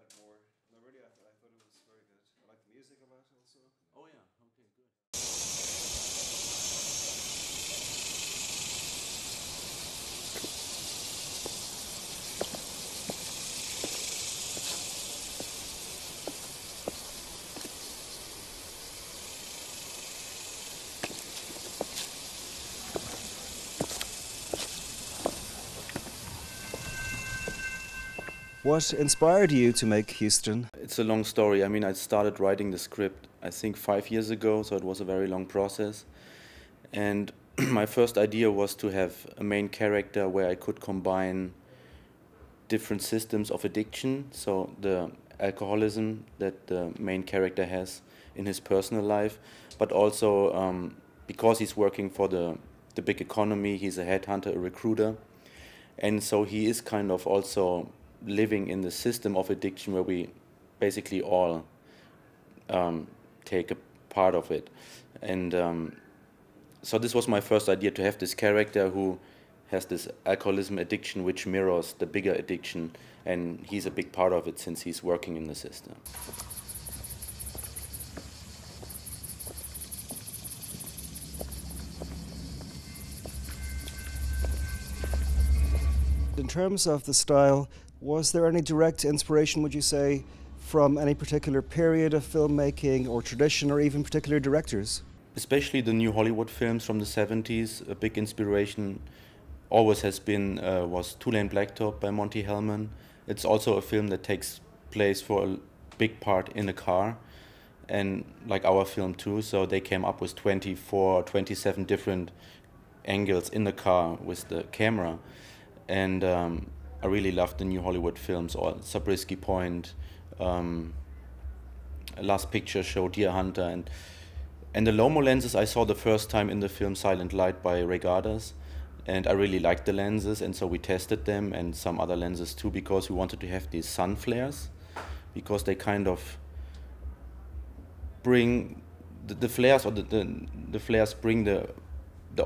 that more. No, really, I thought it was very good. I like the music a lot also. Oh yeah, okay, good. What inspired you to make Houston? It's a long story. I mean, I started writing the script, I think 5 years ago, so it was a very long process. And my first idea was to have a main character where I could combine different systems of addiction, so the alcoholism that the main character has in his personal life, but also because he's working for the big economy, he's a headhunter, a recruiter, and so he is kind of also living in the system of addiction where we basically all take a part of it. And so this was my first idea, to have this character who has this alcoholism addiction which mirrors the bigger addiction, and he's a big part of it since he's working in the system. In terms of the style, was there any direct inspiration, would you say, from any particular period of filmmaking or tradition, or even particular directors? Especially the new Hollywood films from the 70s, a big inspiration always has been was Two Lane Blacktop by Monty Hellman. It's also a film that takes place for a big part in a car, and like our film too, so they came up with 24, 27 different angles in the car with the camera. And I really loved the new Hollywood films, or Zabriskie Point, Last Picture Show, Deer Hunter, and the Lomo lenses I saw the first time in the film Silent Light by Regadas, and I really liked the lenses, and so we tested them and some other lenses too, because we wanted to have these sun flares, because they kind of bring the flares, or the flares bring the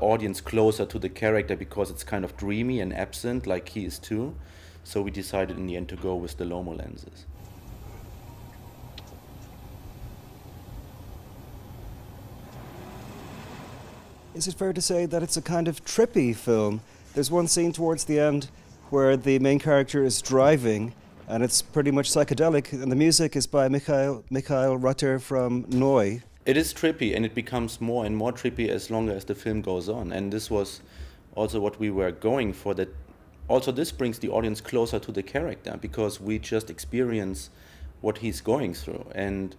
audience closer to the character, because it's kind of dreamy and absent like he is too. So we decided in the end to go with the Lomo lenses. Is it fair to say that it's a kind of trippy film? There's one scene towards the end where the main character is driving, and it's pretty much psychedelic, and the music is by Michael Rutter from Neu. It is trippy, and it becomes more and more trippy as longer as the film goes on. And this was also what we were going for, that also this brings the audience closer to the character, because we just experience what he's going through. And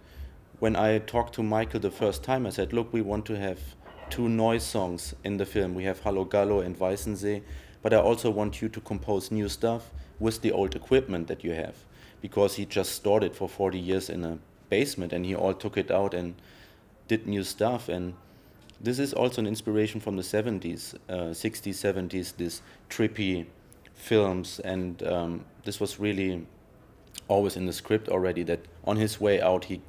when I talked to Michael the first time, I said, look, we want to have 2 noise songs in the film. We have Hallo Gallo and Weissensee, but I also want you to compose new stuff with the old equipment that you have, because he just stored it for 40 years in a basement, and he all took it out and did new stuff. And this is also an inspiration from the 70s, 60s, 70s, this trippy films, and this was really always in the script already, that on his way out he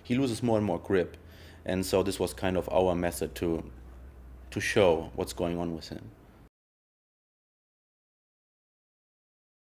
loses more and more grip, and so this was kind of our method to show what's going on with him.